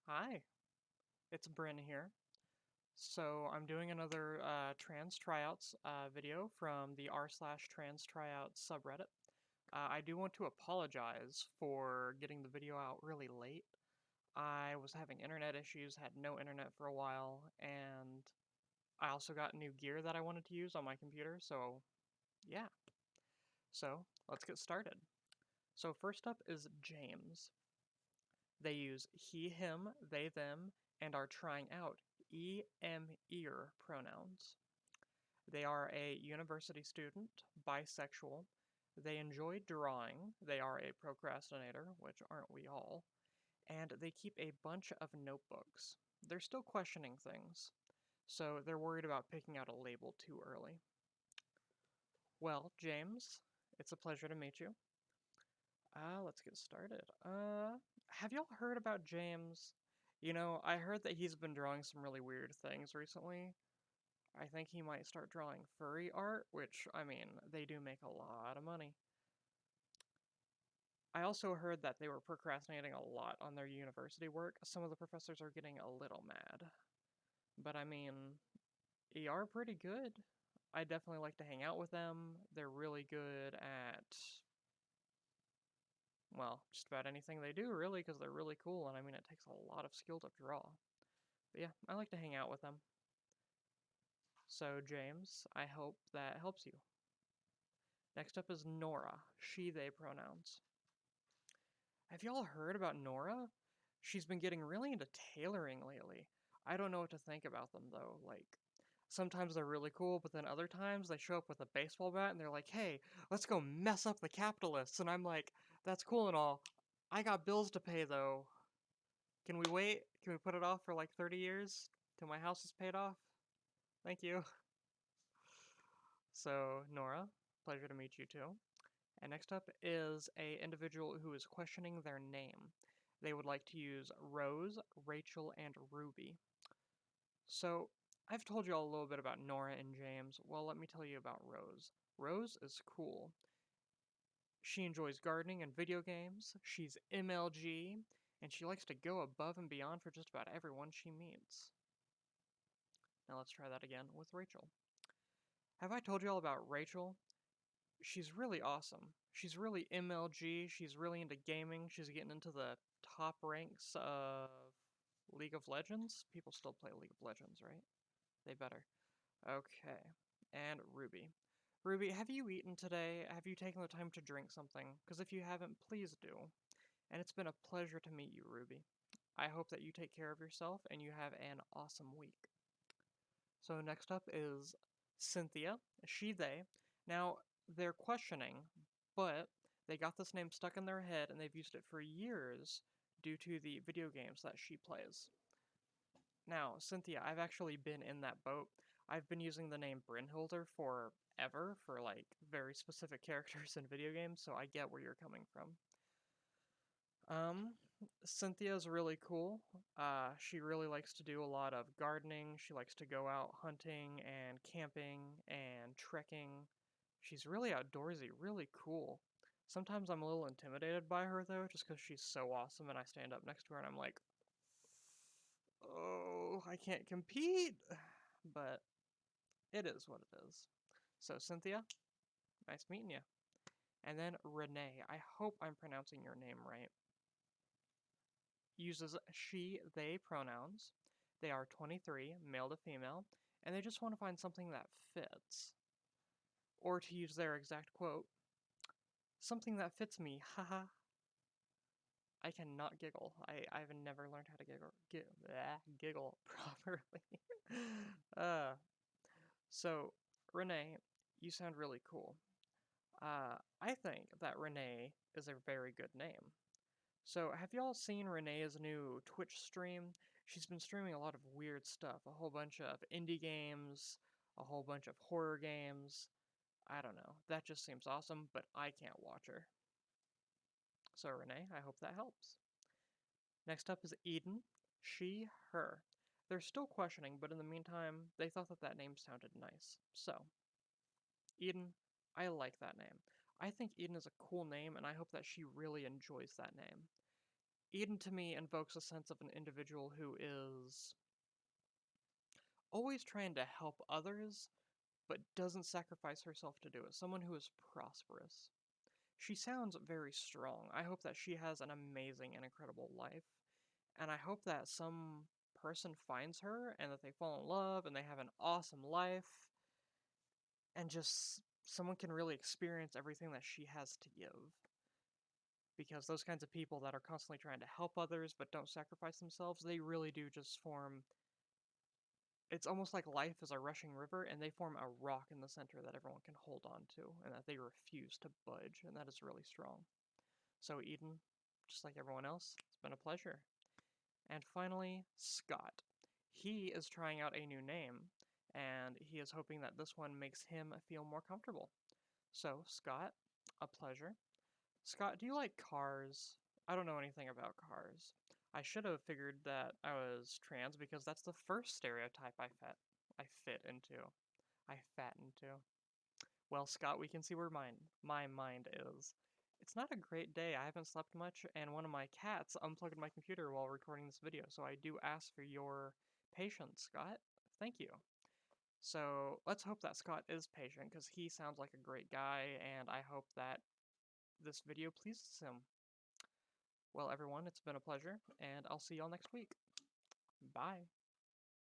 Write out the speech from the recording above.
Hi, it's Bryn here. So I'm doing another TransTryouts video from the r/TransTryouts subreddit. I do want to apologize for getting the video out really late. I was having internet issues, had no internet for a while, and I also got new gear that I wanted to use on my computer, so yeah. So let's get started. So first up is James. They use he, him, they, them, and are trying out ear pronouns. They are a university student, bisexual. They enjoy drawing. They are a procrastinator, which aren't we all? And they keep a bunch of notebooks. They're still questioning things, so they're worried about picking out a label too early. Well, James, it's a pleasure to meet you. Let's get started. Have y'all heard about James? I heard that he's been drawing some really weird things recently. I think he might start drawing furry art, which, I mean, they do make a lot of money. I also heard that they were procrastinating a lot on their university work. Some of the professors are getting a little mad. But I mean, they are pretty good. I definitely like to hang out with them. They're really good at, well, just about anything they do, really, because they're really cool, and I mean, it takes a lot of skill to draw. But yeah, I like to hang out with them. So, James, I hope that helps you. Next up is Nora, she, they pronouns. Have y'all heard about Nora? She's been getting really into tailoring lately. I don't know what to think about them, though. Like, sometimes they're really cool, but then other times they show up with a baseball bat and they're like, hey, let's go mess up the capitalists. And I'm like, that's cool and all. I got bills to pay, though. Can we wait? Can we put it off for like 30 years till my house is paid off? Thank you. So, Nora, pleasure to meet you too. And next up is a individual who is questioning their name. They would like to use Rose, Rachel, and Ruby. So, I've told you all a little bit about Nora and James. Well, let me tell you about Rose. Rose is cool. She enjoys gardening and video games, she's MLG, and she likes to go above and beyond for just about everyone she meets. Now let's try that again with Rachel. Have I told you all about Rachel? She's really awesome. She's really MLG, she's really into gaming, she's getting into the top ranks of League of Legends. People still play League of Legends, right? They better. Okay. And Ruby. Ruby, have you eaten today? Have you taken the time to drink something? Because if you haven't, please do. And it's been a pleasure to meet you, Ruby. I hope that you take care of yourself and you have an awesome week. So next up is Cynthia, she, they. Now, they're questioning, but they got this name stuck in their head and they've used it for years due to the video games that she plays. Now, Cynthia, I've actually been in that boat. I've been using the name Brynhilder forever for like very specific characters in video games, so I get where you're coming from. Um, Cynthia's really cool. She really likes to do a lot of gardening. She likes to go out hunting and camping and trekking. She's really outdoorsy, really cool. Sometimes I'm a little intimidated by her though, just because she's so awesome and I stand up next to her and I'm like, oh, I can't compete. But it is what it is. So, Cynthia, nice meeting you. And then Renee, I hope I'm pronouncing your name right. Uses she, they pronouns. They are 23, male to female, and they just want to find something that fits. Or to use their exact quote, something that fits me, haha. I cannot giggle. I've never learned how to giggle properly. uh, so, Renee, you sound really cool. I think that Renee is a very good name. So, have y'all seen Renee's new Twitch stream? She's been streaming a lot of weird stuff, a whole bunch of indie games, a whole bunch of horror games. I don't know. That just seems awesome, but I can't watch her. So, Renee, I hope that helps. Next up is Eden. She, her. They're still questioning, but in the meantime, they thought that that name sounded nice. So, Eden, I like that name. I think Eden is a cool name, and I hope that she really enjoys that name. Eden to me invokes a sense of an individual who is always trying to help others, but doesn't sacrifice herself to do it. Someone who is prosperous. She sounds very strong. I hope that she has an amazing and incredible life. And I hope that some person finds her and that they fall in love and they have an awesome life and just someone can really experience everything that she has to give. Because those kinds of people that are constantly trying to help others but don't sacrifice themselves, they really do just form. It's almost like life is a rushing river, and they form a rock in the center that everyone can hold on to, and that they refuse to budge, and that is really strong. So, Eden, just like everyone else, it's been a pleasure. And finally, Scott. He is trying out a new name, and he is hoping that this one makes him feel more comfortable. So, Scott, a pleasure. Scott, do you like cars? I don't know anything about cars. I should have figured that I was trans because that's the first stereotype I fit into. I fat into. Well, Scott, we can see where my mind is. It's not a great day. I haven't slept much, and one of my cats unplugged my computer while recording this video, so I do ask for your patience, Scott. Thank you. So let's hope that Scott is patient, because he sounds like a great guy, and I hope that this video pleases him. Well, everyone, it's been a pleasure, and I'll see y'all next week. Bye.